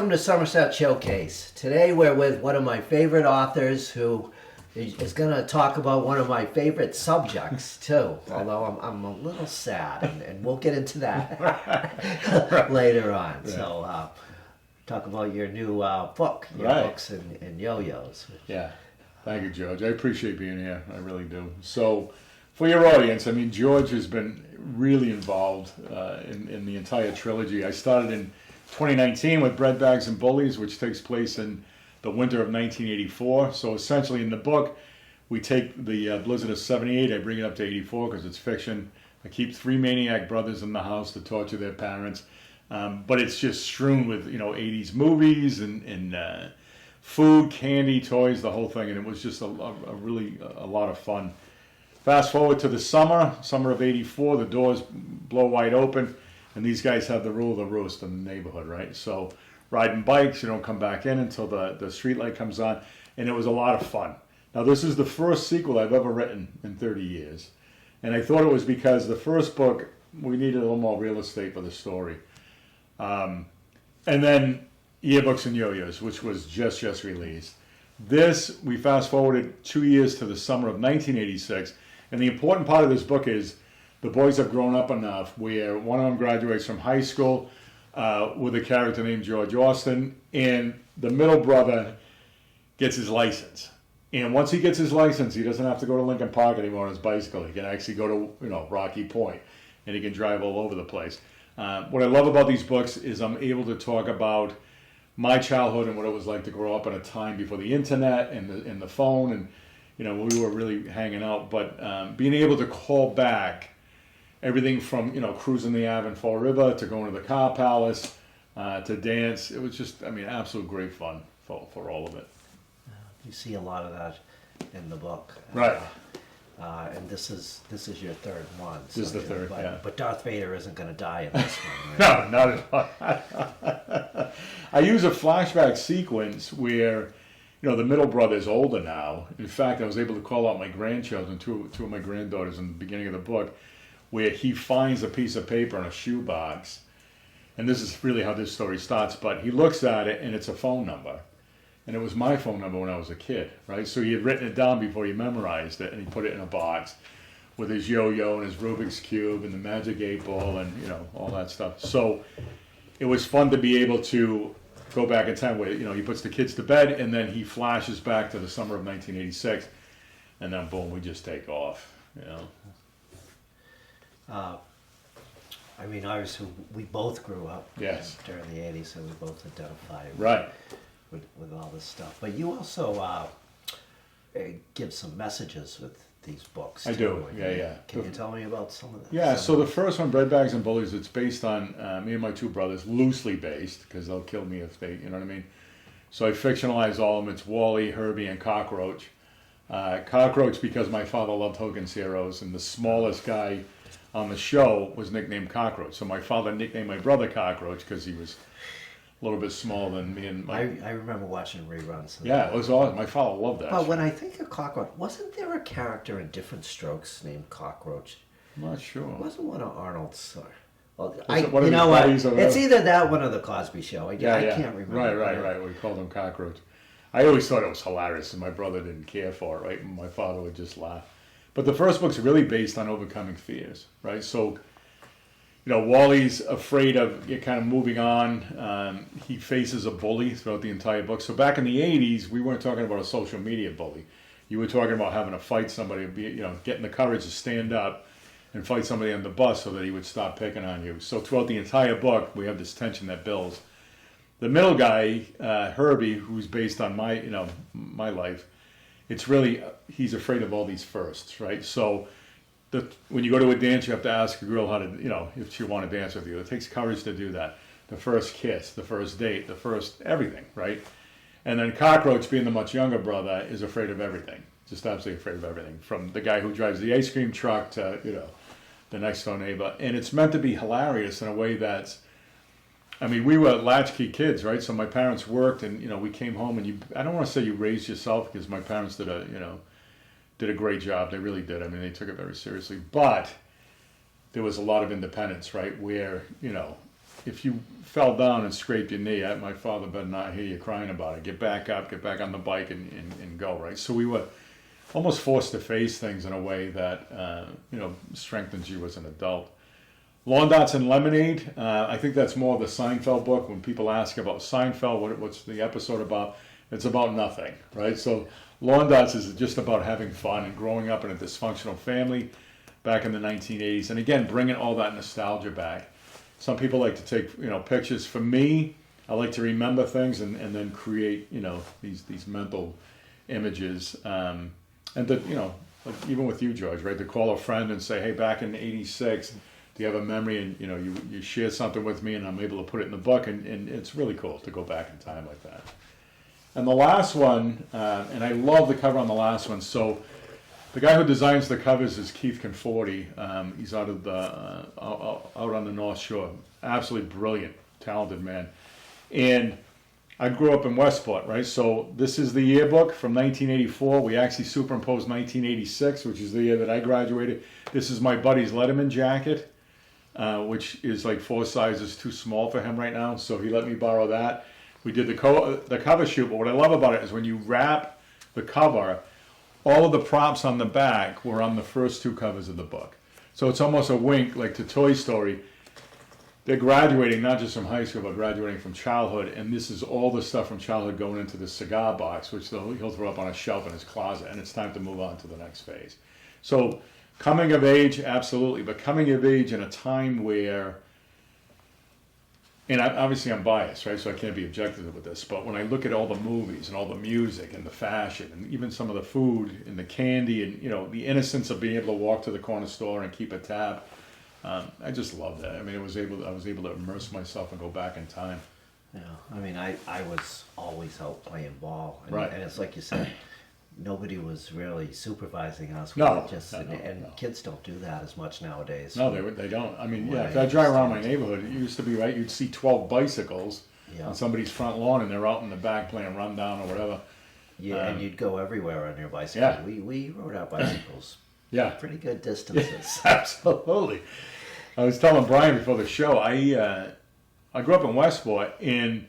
Welcome to Somerset Showcase. Today we're with one of my favorite authors who is going to talk about one of my favorite subjects too, although I'm a little sad, and we'll get into that later on. Right. So talk about your new book, Yearbooks and Yo-Yos. Yeah, thank you, George. I appreciate being here. I really do. So for your audience, I mean, George has been really involved in the entire trilogy. I started in 2019 with Bread Bags and Bullies, which takes place in the winter of 1984. So essentially in the book, we take the blizzard of 78, I bring it up to 84 because it's fiction. I keep 3 maniac brothers in the house to torture their parents. But it's just strewn with, 80s movies and food, candy, toys, the whole thing. And it was just a lot of fun. Fast forward to the summer of 84, the doors blow wide open. And these guys have the rule of the roost in the neighborhood, right? So riding bikes, you don't come back in until the street light comes on. And it was a lot of fun. Now, this is the first sequel I've ever written in 30 years. And I thought it was because the first book, we needed a little more real estate for the story. And then Yearbooks and Yo-Yos, which was just released. This, we fast forwarded 2 years to the summer of 1986. And the important part of this book is the boys have grown up enough where one of them graduates from high school with a character named George Austin, and the middle brother gets his license. And once he gets his license, he doesn't have to go to Lincoln Park anymore on his bicycle. He can actually go to Rocky Point, and he can drive all over the place. What I love about these books is I'm able to talk about my childhood and what it was like to grow up in a time before the internet and the phone, and we were really hanging out. But being able to call back everything from, cruising the Ave in Fall River to going to the Car Palace to dance. It was just, absolute great fun for all of it. You see a lot of that in the book. Right. And this is your third one. This is the third, yeah. But Darth Vader isn't going to die in this one, No, right? not at all. I use a flashback sequence where, the middle brother is older now. In fact, I was able to call out my grandchildren, two of my granddaughters in the beginning of the book, where he finds a piece of paper in a shoebox. And this is really how this story starts, but he looks at it and it's a phone number. And it was my phone number when I was a kid, right? So he had written it down before he memorized it, and he put it in a box with his yo-yo and his Rubik's Cube and the Magic 8 Ball and, all that stuff. So it was fun to be able to go back in time where, he puts the kids to bed and then he flashes back to the summer of 1986, and then boom, we just take off, Obviously, we both grew up yes. during the 80s, so we both identify right. with all this stuff. But you also give some messages with these books. I do, yeah. Can you tell me about some of them? Yeah, so the first one, Bread Bags and Bullies, it's based on me and my two brothers, loosely based, because they'll kill me if they, you know what I mean? So I fictionalize all of them. It's Wally, Herbie, and Cockroach. Cockroach because my father loved Hogan's Heroes, and the smallest guy on the show was nicknamed Cockroach. So my father nicknamed my brother Cockroach because he was a little bit smaller than me. And I remember watching reruns. Yeah, it was awesome. My father loved that. But when I think of Cockroach, wasn't there a character in Different Strokes named Cockroach? I'm not sure. It wasn't one of Arnold's. Well, you know what? It's either that one or the Cosby Show. I can't remember. Right. We called him Cockroach. I always thought it was hilarious, and my brother didn't care for it, right? And my father would just laugh. But the first book's really based on overcoming fears, right? So, Wally's afraid of kind of moving on. He faces a bully throughout the entire book. So back in the 80s, we weren't talking about a social media bully. You were talking about having to fight somebody, getting the courage to stand up and fight somebody on the bus so that he would stop picking on you. So throughout the entire book, we have this tension that builds. The middle guy, Herbie, who's based on my life, it's really, he's afraid of all these firsts, right? So when you go to a dance, you have to ask a girl how to, if she want to dance with you. It takes courage to do that. The first kiss, the first date, the first everything, right? And then Cockroach, being the much younger brother, is afraid of everything. Just absolutely afraid of everything. From the guy who drives the ice cream truck to, the next door neighbor. And it's meant to be hilarious in a way that's, we were latchkey kids, right? So my parents worked, and we came home, and I don't want to say you raised yourself, because my parents did a great job. They really did. They took it very seriously. But there was a lot of independence, right? Where if you fell down and scraped your knee, my father better not hear you crying about it. Get back up, get back on the bike, and go, right? So we were almost forced to face things in a way that, strengthens you as an adult. Lawn Darts and Lemonade, I think that's more of the Seinfeld book. When people ask about Seinfeld, what's the episode about? It's about nothing, right? So Lawn Darts is just about having fun and growing up in a dysfunctional family back in the 1980s. And again, bringing all that nostalgia back. Some people like to take, pictures. For me, I like to remember things and then create, these mental images. And to, like even with you, George, right? To call a friend and say, hey, back in '86, do you have a memory? And, you share something with me and I'm able to put it in the book. And it's really cool to go back in time like that. And the last one, and I love the cover on the last one. So the guy who designs the covers is Keith Conforti. He's out on the North Shore. Absolutely brilliant, talented man. And I grew up in Westport, right? So this is the yearbook from 1984. We actually superimposed 1986, which is the year that I graduated. This is my buddy's Letterman jacket, which is like 4 sizes too small for him right now. So he let me borrow that. We did the cover shoot, but what I love about it is when you wrap the cover, all of the props on the back were on the first 2 covers of the book. So it's almost a wink, like to Toy Story. They're graduating not just from high school, but graduating from childhood, and this is all the stuff from childhood going into the cigar box, which he'll throw up on a shelf in his closet, and it's time to move on to the next phase. So coming of age, absolutely, but coming of age in a time where, and obviously I'm biased, right? So I can't be objective with this. But when I look at all the movies and all the music and the fashion and even some of the food and the candy and, the innocence of being able to walk to the corner store and keep a tab, I just love that. I mean, I was able to immerse myself and go back in time. Yeah, I mean, I was always out playing ball. And, Right. and it's like you said, nobody was really supervising us. We No, were just, no, and no. kids don't do that as much nowadays. No, they don't. I mean, Well, if I drive around my neighborhood, it used to be, right, you'd see 12 bicycles Yeah. on somebody's front lawn and they're out in the back playing rundown or whatever. Yeah, and you'd go everywhere on your bicycle. Yeah. We rode our bicycles Yeah. pretty good distances. Absolutely. I was telling Brian before the show, I grew up in Westport, and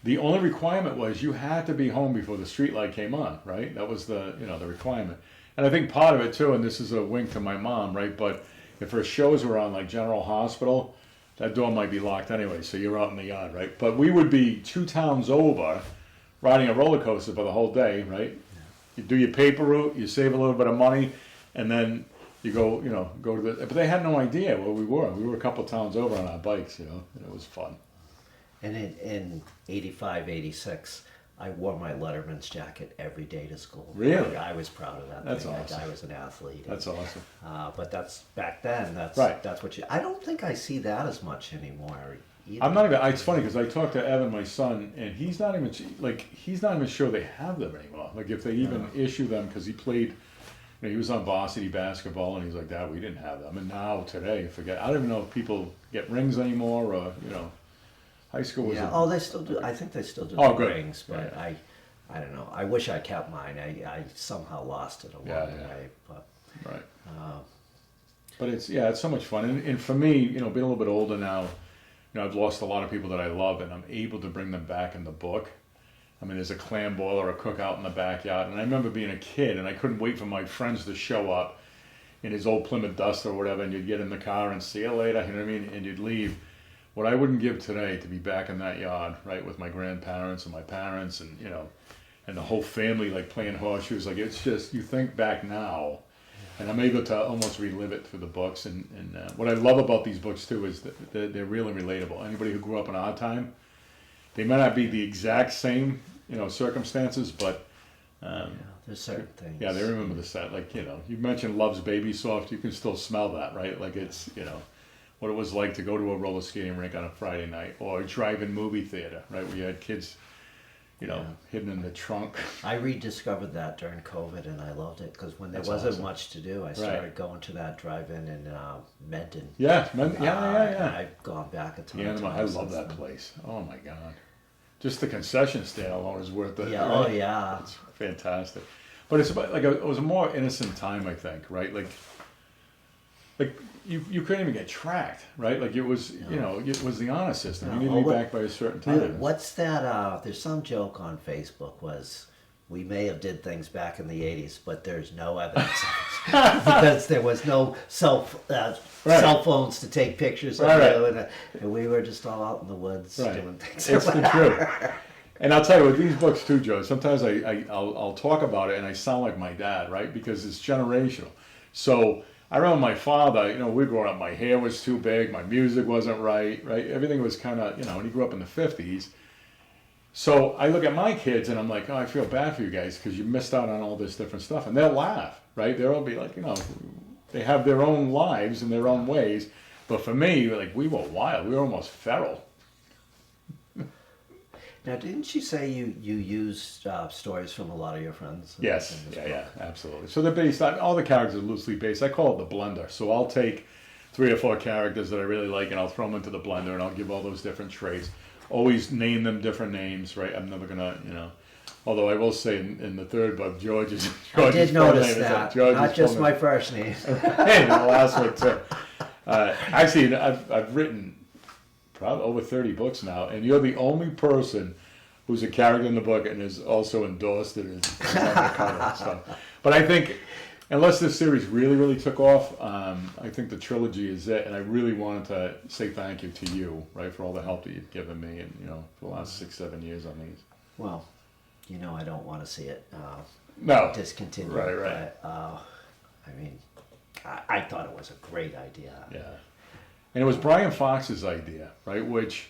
the only requirement was you had to be home before the street light came on, right? That was the requirement. And I think part of it too, and this is a wink to my mom, right? But if her shows were on like General Hospital, that door might be locked anyway, so you're out in the yard, right? But we would be 2 towns over riding a roller coaster for the whole day, right? You do your paper route, you save a little bit of money, and then you go to the, but they had no idea where we were. We were a couple towns over on our bikes, and it was fun. And in 85, 86, I wore my Letterman's jacket every day to school. Really? I was proud of that. That's thing. awesome. I was an athlete. That's awesome. But that's back then. That's Right. That's what you. I don't think I see that as much anymore. Either. I'm not even. It's funny because I talked to Evan, my son, and he's not even sure they have them anymore. Like if they even issue them, because he played. He was on varsity basketball, and he's like, "Dad, we didn't have them." And now today, forget. I don't even know if people get rings anymore, or high school was. Yeah. They still do. I think they still do Oh, the good. rings, but Yeah. I don't know. I wish I kept mine. I somehow lost it along the way. But Right. But it's so much fun, and for me, being a little bit older now, I've lost a lot of people that I love, and I'm able to bring them back in the book. I mean, there's a clam boil or a cookout in the backyard, and I remember being a kid, and I couldn't wait for my friends to show up in his old Plymouth Duster or whatever, and you'd get in the car and see you later, you know what I mean, and you'd leave. What I wouldn't give today to be back in that yard, right, with my grandparents and my parents, and and the whole family like playing horseshoes, like it's just you think back now, and I'm able to almost relive it through the books. And what I love about these books too is that they're really relatable. Anybody who grew up in our time, they may not be the exact same circumstances, but there's certain things. yeah, they remember the set. Like you mentioned Love's Baby Soft, you can still smell that, right? Like it's what it was like to go to a roller skating rink on a Friday night, or a drive-in movie theater, right? Where you had kids hidden in the trunk. I rediscovered that during COVID, and I loved it because when there That's wasn't awesome. much to do, I started going to that drive-in in Medon. Yeah, And yeah. I've gone back a ton Yeah, of times. I love that place. Oh my God. Just the concession stand alone is worth it. Yeah, right? oh yeah. It's fantastic. But it's about it was a more innocent time, I think, right? Like you couldn't even get tracked, right? Like it was, you know, it was the honor system. No. You needed to be back by a certain time. What's that? There's some joke on Facebook was we may have did things back in the '80s, but there's no evidence of it because there was no cell phones to take pictures of you, and we were just all out in the woods doing things. It's the truth. And I'll tell you with these books too, Joe. Sometimes I'll talk about it and I sound like my dad, right? Because it's generational. So I remember my father. You know, we growing up. My hair was too big. My music wasn't right. Everything was kind of, you know. And he grew up in the '50s. So I look at my kids and I'm like, oh, I feel bad for you guys because you missed out on all this different stuff. And they'll laugh, right? They'll be like, you know, they have their own lives and their own ways. But for me, like, we were wild. We were almost feral. Now, didn't you say you used stories from a lot of your friends? Yes, yeah, absolutely. So they're based on, all the characters are loosely based. I call it the blender. So I'll take 3 or 4 characters that I really like and I'll throw them into the blender and I'll give all those different traits. Always name them different names, right? I'm never gonna, you know. Although I will say in the third book, George's I did notice name that. George's Not just my first name. And the last one too. Actually, I've written probably over 30 books now, and you're the only person who's a character in the book and is also endorsed it as on the cover. So, but I think unless this series really, really took off, I think the trilogy is it. And I really wanted to say thank you to you, right, for all the help that you've given me, and you know, for the last 6-7 years on these. Well, you know, I don't want to see it discontinue. Right. But, I mean, I thought it was a great idea. Yeah, and it was Brian Fox's idea, right? Which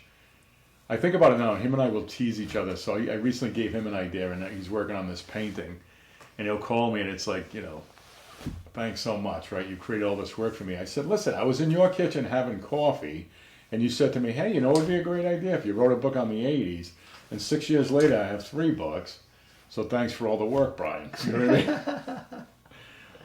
I think about it now. Him and I will tease each other. So I recently gave him an idea, and he's working on this painting, and he'll call me, and it's like, you know, thanks so much, right? You created all this work for me. I said, listen, I was in your kitchen having coffee, and you said to me, hey, you know, it would be a great idea if you wrote a book on the 80s. And 6 years later, I have 3 books. So thanks for all the work, Brian. You know what I mean?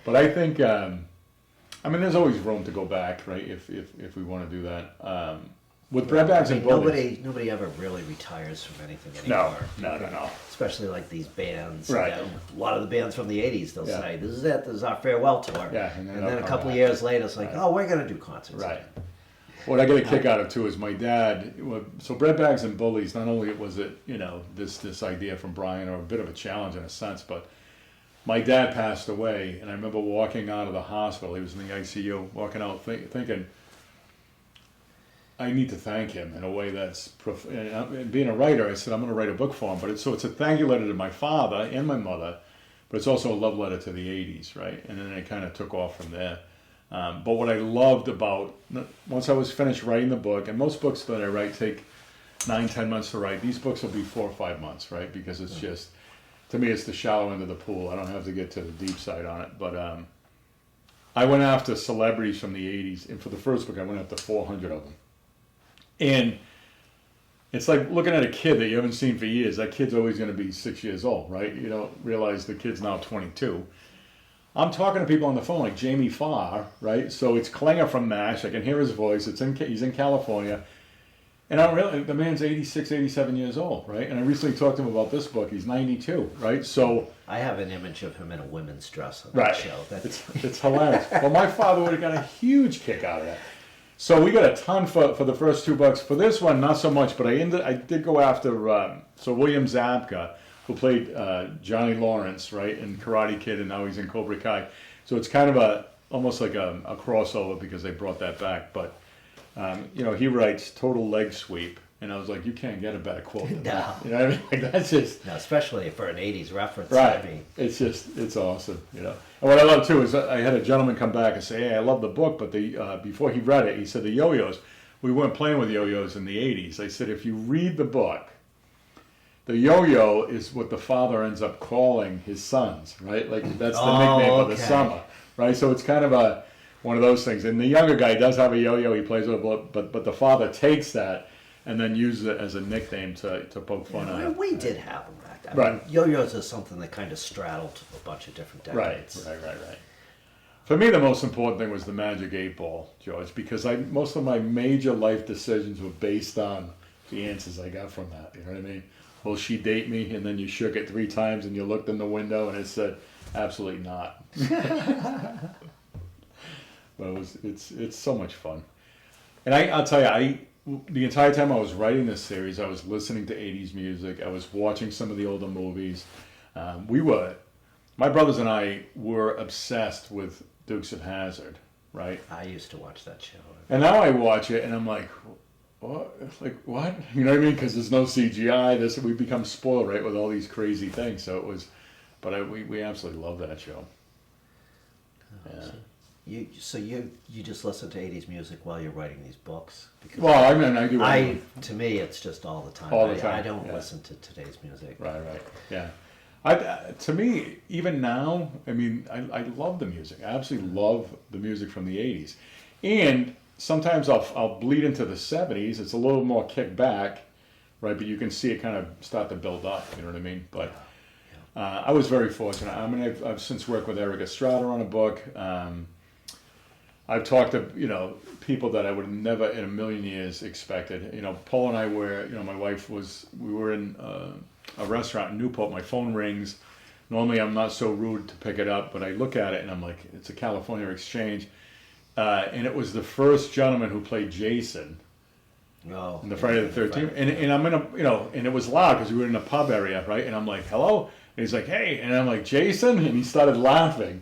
But I think, I mean, there's always room to go back, right? If we want to do that. With bread bags and bullies. Nobody ever really retires from anything anymore. No. Especially like these bands. Right. You know, a lot of the bands from the '80s, they'll say, "This is it. This is our farewell tour." Yeah, and then a couple of years later, it's like, "Oh, we're gonna do concerts." Right. What I get a kick out of too is my dad. So bread bags and bullies. Not only was it, you know, this idea from Brian, or a bit of a challenge in a sense, but my dad passed away, and I remember walking out of the hospital. He was in the ICU, walking out thinking, I need to thank him in a way that's and being a writer. I said I'm going to write a book for him, but it's a thank you letter to my father and my mother, but it's also a love letter to the '80s, right? And then it kind of took off from there. But what I loved about, once I was finished writing the book, and most books that I write take 9-10 months to write. These books will be 4 or 5 months, right? Because it's just, to me, it's the shallow end of the pool. I don't have to get to the deep side on it, but I went after celebrities from the '80s, and for the first book, I went after 400 of them. And it's like looking at a kid that you haven't seen for years. That kid's always going to be 6 years old, right? You don't realize the kid's now 22. I'm talking to people on the phone like Jamie Farr, right? So it's Klinger from MASH. I can hear his voice. He's in California. And the man's 86, 87 years old, right? And I recently talked to him about this book. He's 92, right? So I have an image of him in a women's dress on that show. It's hilarious. Well, my father would have got a huge kick out of that. So we got a ton for the first 2 books. For this one, not so much, but I did go after William Zabka, who played Johnny Lawrence, right, in Karate Kid, and now he's in Cobra Kai. So it's kind of almost like a crossover because they brought that back. But you know, he writes total leg sweep, and I was like, you can't get a better quote than that. You know what I mean? Like, that's just especially for an '80s reference. Right. I mean, it's awesome. You know. And what I love too is I had a gentleman come back and say, hey, I love the book, but before he read it, he said the yo-yos, we weren't playing with yo-yos in the '80s. I said, if you read the book, the yo-yo is what the father ends up calling his sons, right? Like that's the nickname of the summer, right? So it's kind of one of those things. And the younger guy does have a yo-yo, he plays with it, but the father takes that and then uses it as a nickname to poke fun at. We did have them back then. Right. I mean, yo-yos is something that kind of straddled a bunch of different decades. Right. For me, the most important thing was the Magic 8 Ball, George, because most of my major life decisions were based on the answers I got from that. You know what I mean? Will she date me? And then you shook it 3 times and you looked in the window and it said, absolutely not. But it's so much fun. And I'll tell you, the entire time I was writing this series, I was listening to 80s music. I was watching some of the older movies. My brothers and I were obsessed with Dukes of Hazzard, right? I used to watch that show. And now I watch it and I'm like, what? Like, what? You know what I mean? Because there's no CGI. We become spoiled, right, with all these crazy things. So it was, but we absolutely love that show. Yeah. So you just listen to 80s music while you're writing these books? Because Well, I mean, I do. to me, it's just all the time. All the time, I don't yeah. listen to today's music. Right, yeah. To me, even now, I mean, I love the music. I absolutely love the music from the 80s. And sometimes I'll bleed into the 70s. It's a little more kicked back, right? But you can see it kind of start to build up, you know what I mean? But I was very fortunate. I mean, I've since worked with Eric Estrada on a book. I've talked to, people that I would have never in a million years expected. Paul and I were, my wife we were in a restaurant in Newport. My phone rings. Normally I'm not so rude to pick it up, but I look at it and I'm like, it's a California Exchange. And it was the first gentleman who played Jason in the Friday the 13th. And I'm in and it was loud because we were in a pub area, right? And I'm like, hello? And he's like, hey. And I'm like, Jason? And he started laughing.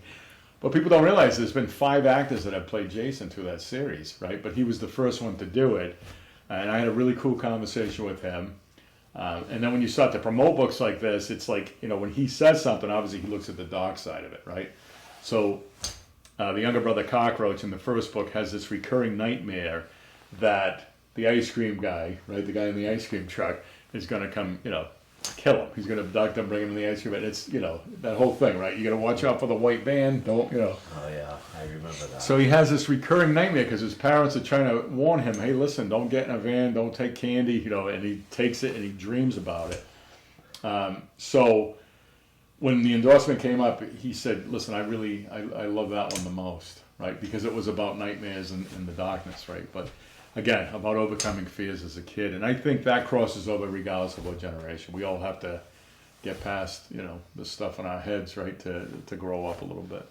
But people don't realize there's been 5 actors that have played Jason through that series, right? But he was the first one to do it. And I had a really cool conversation with him. And then when you start to promote books like this, it's like, when he says something, obviously he looks at the dark side of it, right? So the younger brother Cockroach in the first book has this recurring nightmare that the ice cream guy, right, the guy in the ice cream truck, is going to come, kill him. He's going to abduct him, bring him in the ice cream. And it's, that whole thing, right? You got to watch out for the white van. Don't. Oh, yeah. I remember that. So he has this recurring nightmare because his parents are trying to warn him, hey, listen, don't get in a van, don't take candy, and he takes it and he dreams about it. So when the endorsement came up, he said, listen, I love that one the most, right? Because it was about nightmares and the darkness, right? But again, about overcoming fears as a kid. And I think that crosses over regardless of what generation. We all have to get past, the stuff in our heads, right, to grow up a little bit.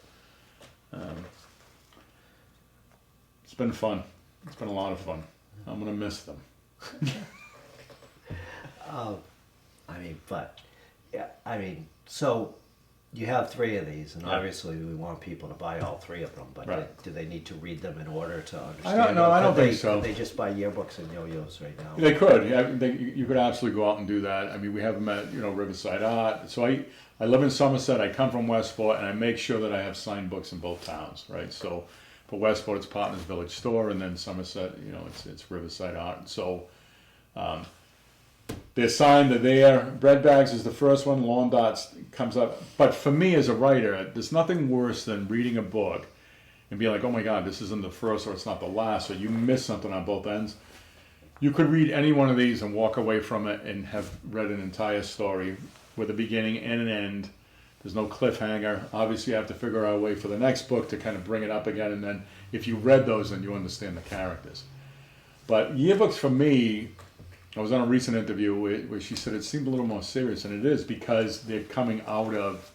It's been fun. It's been a lot of fun. I'm going to miss them. So you have 3 of these, and Yeah. obviously we want people to buy all 3 of them, but Right. do they need to read them in order to understand? I don't know. I don't Could think so. Could they just buy Yearbooks and Yo-Yos right now? They could. Yeah, you could absolutely go out and do that. I mean, we have them at Riverside Art. So I live in Somerset. I come from Westport, and I make sure that I have signed books in both towns, right? So for Westport, it's Partners Village Store, and then Somerset, it's Riverside Art. So they're signed. They're there. Bread Bags is the first one. Lawn Dots comes up. But for me as a writer, there's nothing worse than reading a book and being like, oh my God, this isn't the first or it's not the last, or you miss something on both ends. You could read any one of these and walk away from it and have read an entire story with a beginning and an end. There's no cliffhanger. Obviously, you have to figure out a way for the next book to kind of bring it up again. And then if you read those, then you understand the characters. But yearbooks for me, I was on a recent interview where she said it seemed a little more serious, and it is because they're coming out of,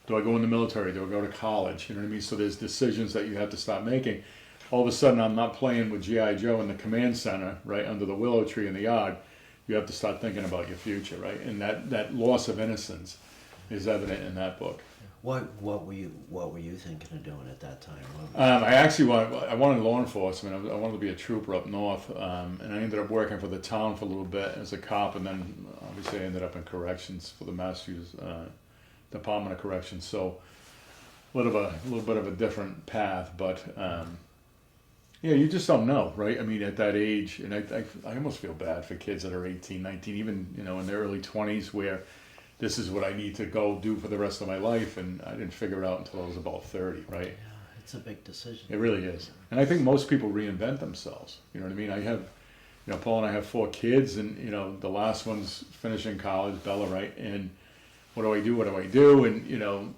do I go in the military? Do I go to college? You know what I mean? So there's decisions that you have to start making. All of a sudden, I'm not playing with G.I. Joe in the command center, right, under the willow tree in the yard. You have to start thinking about your future, right? And that loss of innocence is evident in that book. What were you thinking of doing at that time? I wanted law enforcement. I wanted to be a trooper up north, and I ended up working for the town for a little bit as a cop, and then obviously I ended up in corrections for the Massachusetts Department of Corrections. So a little bit of a different path, but you just don't know, right? I mean, at that age, and I almost feel bad for kids that are 18, 19, even in their early 20s, where this is what I need to go do for the rest of my life, and I didn't figure it out until I was about 30, right? Yeah, it's a big decision. It really is. And I think most people reinvent themselves. You know what I mean? I have, Paul and I have 4 kids, and, the last one's finishing college, Bella, right? And what do I do? And,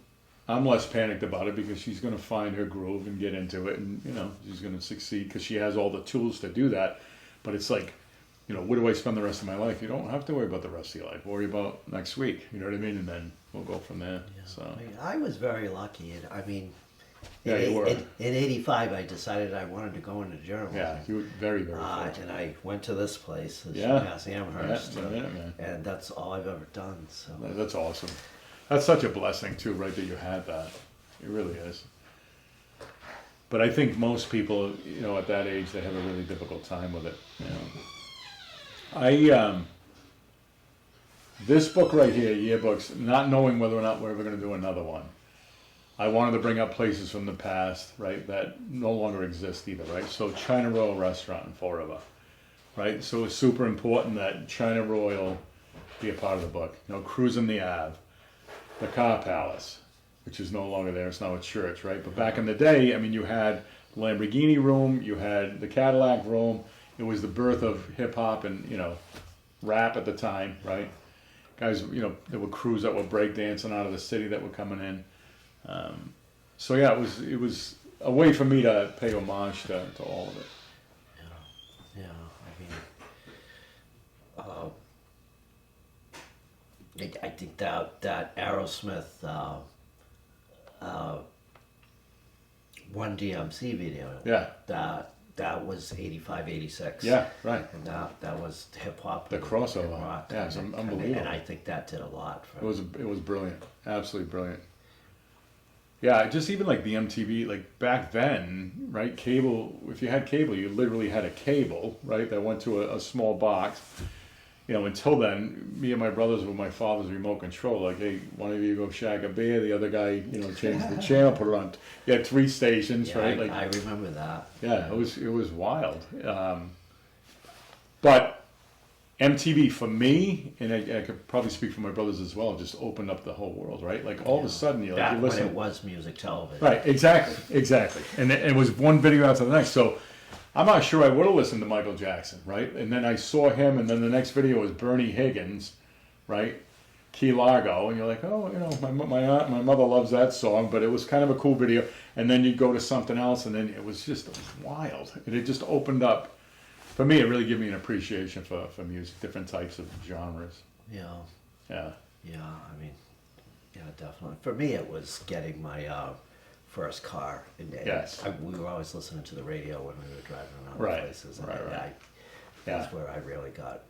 I'm less panicked about it because she's going to find her groove and get into it, and, she's going to succeed because she has all the tools to do that. But it's like, where do I spend the rest of my life? You don't have to worry about the rest of your life. Worry about next week. You know what I mean? And then we'll go from there. Yeah. So I was very lucky. I mean, Yeah, you were. In '85, I decided I wanted to go into journalism. Yeah, you were very, very fortunate. And I went to this place, this Yeah. UMass Amherst, Yeah, man. and that's all I've ever done. So That's awesome. That's such a blessing too, right? That you had that. It really is. But I think most people, you know, at that age, they have a really difficult time with it. You know, this book right here, Yearbooks, not knowing whether or not we're ever going to do another one. I wanted to bring up places from the past, right, that no longer exist either, right? So China Royal Restaurant in Fall River, right? So it's super important that China Royal be a part of the book. You know, Cruising the Ave, the Car Palace, which is no longer there. It's now a church, right? But back in the day, I mean, you had the Lamborghini Room, you had the Cadillac Room. It was the birth of hip hop and, you know, rap at the time, right? Guys, you know, there were crews that were breakdancing out of the city that were coming in. So yeah, it was a way for me to pay homage to all of it. yeah, I mean, I think that Aerosmith One DMC video. Yeah. That was 85, 86. Yeah, right. And that was hip hop. The and crossover. rock. Yeah, it's And unbelievable. And I think that did a lot for It was brilliant, absolutely brilliant. Yeah, just even like the MTV, like back then, right? Cable. If you had cable, you literally had a cable, right? That went to a small box. You know, until then, me and my brothers with my father's remote control. Like, hey, one of you go shag a beer, the other guy, you know, change the channel, put it on. You had 3 stations, yeah, right? I remember that. Yeah, it was wild. But MTV for me, and I could probably speak for my brothers as well, just opened up the whole world, right? Like all of a sudden, you Back listen. when it was music television. Right, exactly. And it was one video after the next. So I'm not sure I would have listened to Michael Jackson, right? And then I saw him, and then the next video was Bernie Higgins, right? Key Largo, and you're like, oh, you know, my mother loves that song, but it was kind of a cool video. And then you go to something else, and then it was wild. And it just opened up. For me, it really gave me an appreciation for music, different types of genres. Yeah. Yeah. Yeah, I mean, yeah, definitely. For me, it was getting my first car. And Yes. we were always listening to the radio when we were driving around Right, places. And right. that's where I really got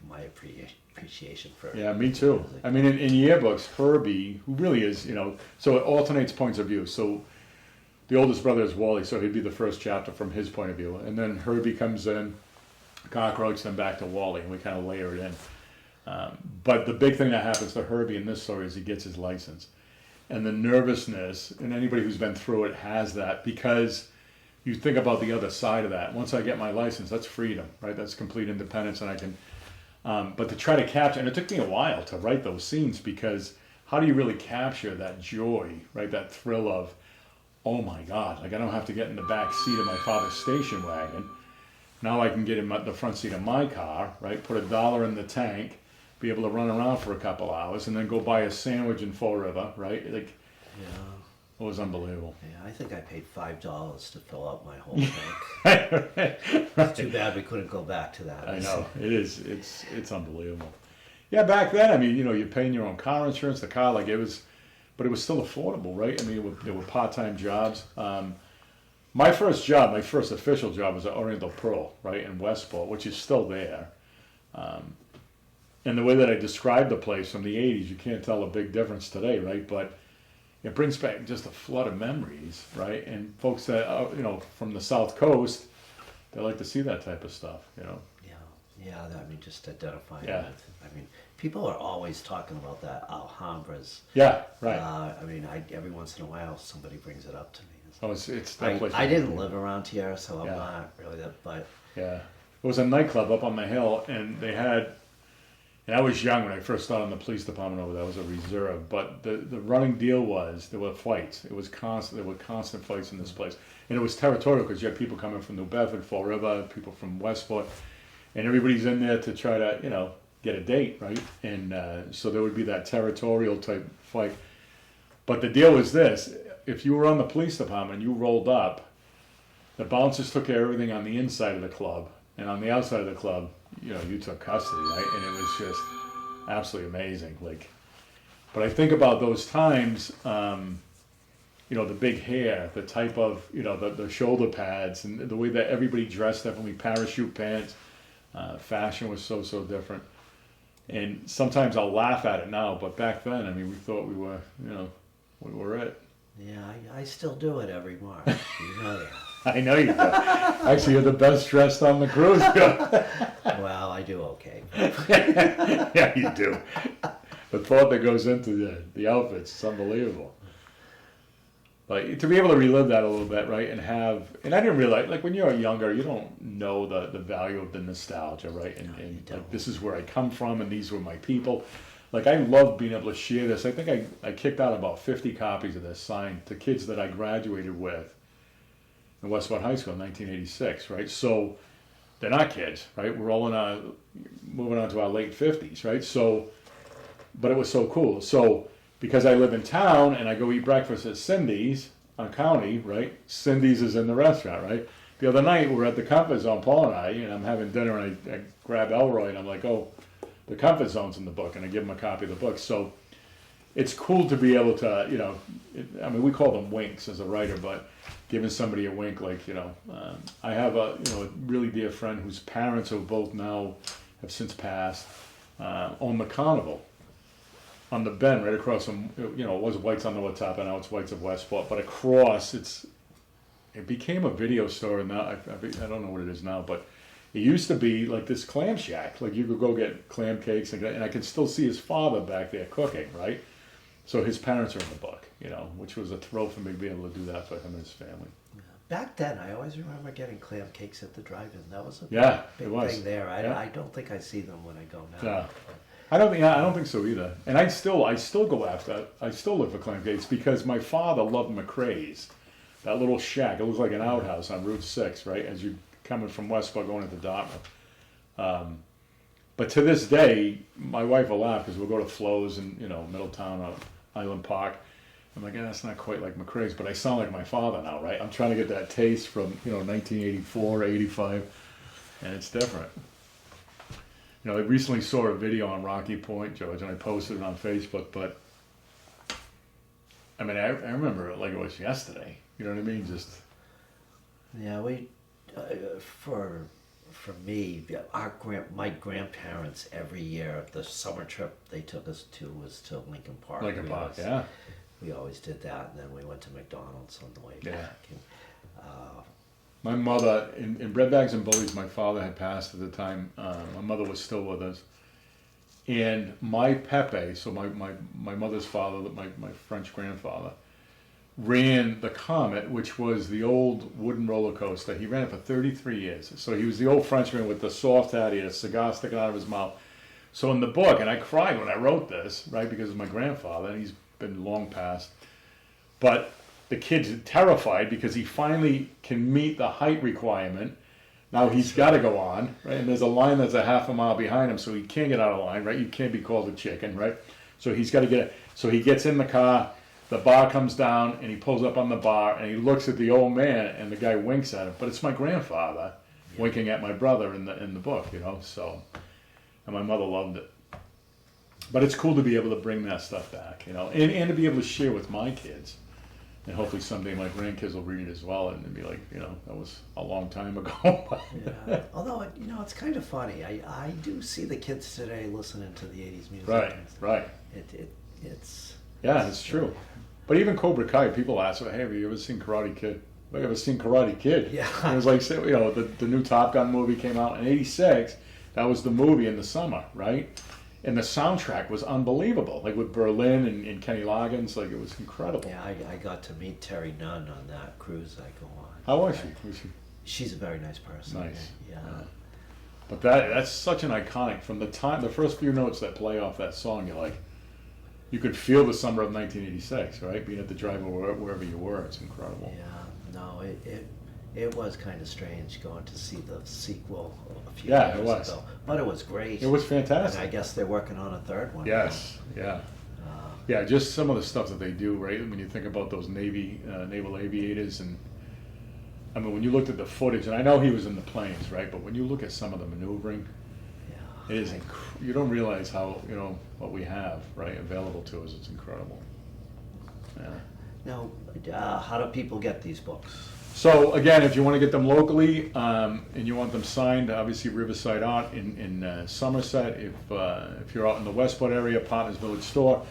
my appreciation for Yeah, me too. music. I mean, in Yearbooks, Herbie, who really is, you know, so it alternates points of view. So the oldest brother is Wally, so he'd be the first chapter from his point of view. And then Herbie comes in, Cockroach, then back to Wally, and we kind of layer it in. But the big thing that happens to Herbie in this story is he gets his license. And the nervousness, and anybody who's been through it has that, because you think about the other side of that. Once I get my license, that's freedom, right? That's complete independence, and I can... but to try to capture, and it took me a while to write those scenes, because how do you really capture that joy, right? That thrill of, oh my God, like I don't have to get in the back seat of my father's station wagon. Now I can get in the front seat of my car, right? Put $1 in the tank, be able to run around for a couple hours, and then go buy a sandwich in Fall River, right? Like, Yeah. it was unbelievable. Yeah, I think I paid $5 to fill up my whole tank. It's too bad we couldn't go back to that. I know, it is. It's unbelievable. Yeah, back then, I mean, you know, you're paying your own car insurance, the car, like it was, but it was still affordable, right? I mean, there were part-time jobs. My first official job was at Oriental Pearl, right, in Westport, which is still there. And the way that I described the place from the 80s, you can't tell a big difference today, right? But it brings back just a flood of memories, right? And folks that, you know, from the South Coast, they like to see that type of stuff, you know? Yeah, I mean, just identifying Yeah. it. I mean, people are always talking about that Alhambras. Yeah, right. I mean, every once in a while somebody brings it up to me. Oh, it's that place. I didn't live around here, so I'm Yeah. not really that, but Yeah. It was a nightclub up on the hill, and they had, and I was young when I first started in the police department over there. I was a reserve, but the running deal was there were fights. It was constant. There were constant fights in this place, and it was territorial because you had people coming from New Bedford, Fall River, people from Westport, and everybody's in there to try to, you know, get a date, right? And so there would be that territorial type fight. But the deal was this: if you were on the police department and you rolled up, the bouncers took care of everything on the inside of the club, and on the outside of the club, you know, you took custody, right? And it was just absolutely amazing. Like, but I think about those times, the big hair, the type of, the shoulder pads, and the way that everybody dressed, definitely parachute pants. Fashion was so different. And sometimes I'll laugh at it now, but back then, I mean, we thought we were, we were it. Yeah, I still do it every March. You know that. I know you do. Actually, you're the best dressed on the cruise. Well, I do okay. Yeah, you do. The thought that goes into the outfits is unbelievable. But to be able to relive that a little bit, right, and I didn't realize, like when you're younger, you don't know the value of the nostalgia, right, and like, this is where I come from, and these were my people. Like, I love being able to share this. I think I kicked out about 50 copies of this signed to kids that I graduated with in Westport High School in 1986, right? So they're not kids, right? We're all moving on to our late 50s, right? So, but it was so cool. So because I live in town and I go eat breakfast at Cindy's on County, right? Cindy's is in the restaurant, right? The other night we're at the Comfort Zone, Paul and I'm having dinner, and I grab Elroy and I'm like, oh, the Comfort Zone's in the book, and I give him a copy of the book. So it's cool to be able to, I mean, we call them winks as a writer, but giving somebody a wink, like, I have a really dear friend whose parents, who both now have since passed, own the Carnival on the bend right across from, it was White's on the North Top, and now it's White's of Westport, but across, it became a video store, and now I don't know what it is now, but it used to be like this clam shack. Like, you could go get clam cakes, and I could still see his father back there cooking, right? So his parents are in the book, which was a thrill for me to be able to do that for him and his family. Back then, I always remember getting clam cakes at the drive-in. That was a big thing there. I don't think I see them when I go now. Yeah. I don't think so either. And I still go after. I still look for clam cakes because my father loved McRae's, that little shack. It looks like an outhouse on Route 6, right? As you coming from Westport going into Dartmouth. But to this day, my wife will laugh because we'll go to Flo's in Middletown or Island Park. I'm like, that's not quite like McRae's, but I sound like my father now, right? I'm trying to get that taste from 1984, 85, and it's different. I recently saw a video on Rocky Point, George, and I posted it on Facebook, but I mean, I remember it like it was yesterday. You know what I mean? Just yeah, we for me, my grandparents every year, the summer trip they took us to was to Lincoln Park. Lincoln Park, yeah. We always did that, and then we went to McDonald's on the way back. And, my mother, in Bread Bags and Bullies, my father had passed at the time. My mother was still with us. And my Pepe, so my mother's father, my French grandfather, ran the Comet, which was the old wooden roller coaster. He ran it for 33 years. So he was the old Frenchman with the soft hat. He had a cigar sticking out of his mouth. So in the book, and I cried when I wrote this, right, because of my grandfather, and he's been long past. But the kid's terrified because he finally can meet the height requirement. Now he's got to go on, right? And there's a line that's a half a mile behind him, so he can't get out of line, right? You can't be called a chicken, right? So he's got to get it. So he gets in the car, the bar comes down, and he pulls up on the bar, and he looks at the old man, and the guy winks at him. But it's my grandfather winking at my brother in the book, So, and my mother loved it. But it's cool to be able to bring that stuff back, and to be able to share with my kids. And hopefully someday my grandkids will read it as well and be like, that was a long time ago. Yeah. Although, it's kind of funny. I do see the kids today listening to the 80s music. Right. It's true. But even Cobra Kai, people ask, hey, have you ever seen Karate Kid? Have you ever seen Karate Kid? Yeah. And it was like, the new Top Gun movie came out in 86. That was the movie in the summer, right? And the soundtrack was unbelievable, like with Berlin and Kenny Loggins, like it was incredible. Yeah, I got to meet Terry Nunn on that cruise I go on. How was she? She's a very nice person. Nice. Yeah. But that's such an iconic, from the first few notes that play off that song, you're like, you could feel the summer of 1986, right? Being at the drive-in wherever you were, it's incredible. Yeah, no, it was kind of strange going to see the sequel a few years ago. But it was great. It was fantastic. And I guess they're working on a third one. Yes, yeah. Yeah, just some of the stuff that they do, right? When you think about those naval aviators, and I mean, when you looked at the footage, and I know he was in the planes, right? But when you look at some of the maneuvering, it is you don't realize how what we have right available to us. It's incredible. Yeah. Now, how do people get these books? So again, if you want to get them locally and you want them signed, obviously Riverside Art in Somerset. If you're out in the Westport area, Partners Village Store.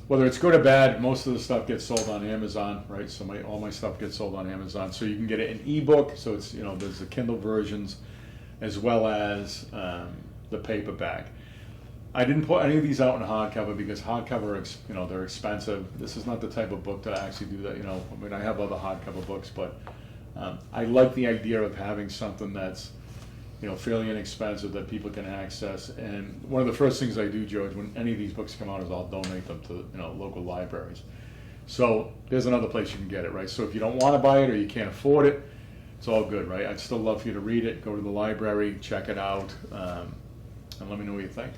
Whether it's good or bad, most of the stuff gets sold on Amazon, right? So all my stuff gets sold on Amazon. So you can get it in ebook. So it's there's the Kindle versions as well as the paperback. I didn't put any of these out in hardcover because hardcover, they're expensive. This is not the type of book to actually do that. I mean, I have other hardcover books, but I like the idea of having something that's, fairly inexpensive that people can access. And one of the first things I do, George, when any of these books come out, is I'll donate them to, local libraries. So there's another place you can get it, right? So if you don't want to buy it or you can't afford it, it's all good, right? I'd still love for you to read it, go to the library, check it out, and let me know what you think.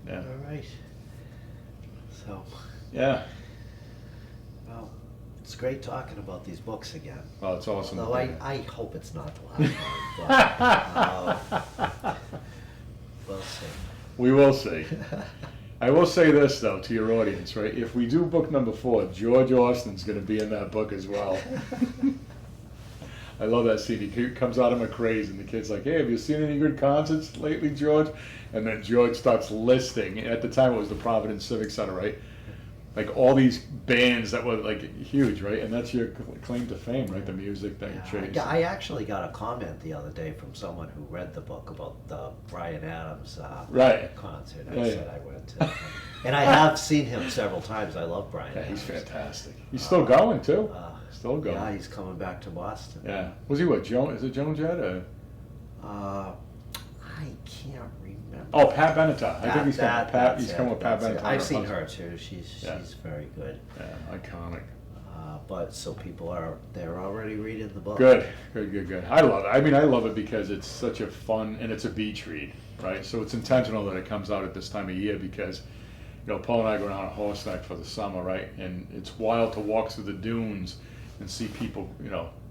Yeah. All right. So, Yeah. well, it's great talking about these books again. Well, it's awesome. Although I hope it's not the last one, but we'll see. We will see. I will say this, though, to your audience, right? If we do book number 4, George Austin's going to be in that book as well. I love that scene. He comes out of a craze, and the kid's like, "Hey, have you seen any good concerts lately, George?" And then George starts listing. At the time, it was the Providence Civic Center, right? Like all these bands that were like huge, right? And that's your claim to fame, right? The music that you chase. Yeah, I actually got a comment the other day from someone who read the book about the Bryan Adams Right. concert. Yeah, Said I went to, and I have seen him several times. I love Bryan Yeah, Adams. he's fantastic. He's still going too. Still going. Yeah, he's coming back to Boston. Yeah. Was he what? Is it Joan Jett? I can't remember. Oh, Pat Benatar. I think he's coming. That's He's it, coming with Pat that's it. Benatar. I've seen her too. She's Yeah. very good. Yeah, iconic. But so people they're already reading the book. Good. I love it. I mean, I love it because it's such a fun, and it's a beach read, right? So it's intentional that it comes out at this time of year because, Paul and I go down a horseback for the summer, right? And it's wild to walk through the dunes and see people,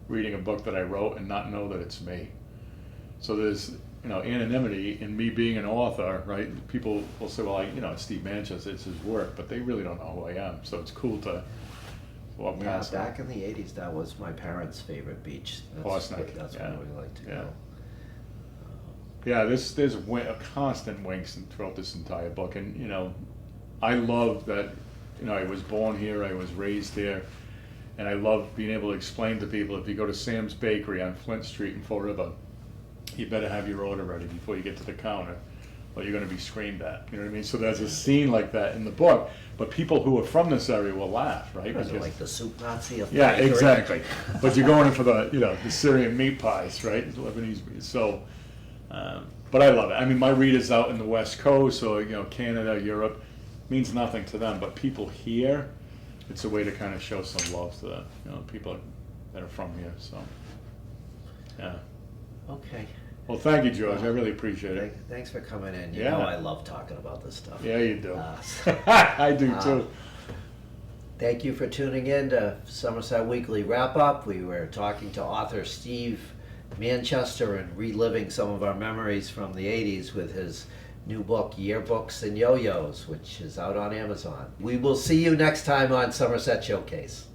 reading a book that I wrote and not know that it's me. So there's, anonymity in me being an author, right? People will say, well, it's Steve Manchester, it's his work, but they really don't know who I am. So it's cool to walk Yeah, past back in the 80s, that was my parents' favorite beach. That's where we like to go. Yeah, there's a constant winks throughout this entire book. And, I love that, I was born here, I was raised here. And I love being able to explain to people, if you go to Sam's Bakery on Flint Street in Fall River, you better have your order ready before you get to the counter, or you're going to be screamed at. You know what I mean? So there's a scene like that in the book, but people who are from this area will laugh, right? Because like the soup Nazi of Yeah, bakery. exactly. But you're going in for the, the Syrian meat pies, right? Lebanese. So, but I love it. I mean, my readers out in the West Coast, or Canada, Europe, means nothing to them. But people here, it's a way to kind of show some love to the people that are from here. So, yeah. Okay. Well, thank you, George. I really appreciate it. Thanks for coming in. You Yeah. know I love talking about this stuff. Yeah, you do. I do too. Thank you for tuning in to Somerset Weekly Wrap Up. We were talking to author Steve Manchester and reliving some of our memories from the 80s with his new book, Yearbooks and Yo-Yos, which is out on Amazon. We will see you next time on Somerset Showcase.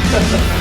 Ha ha ha.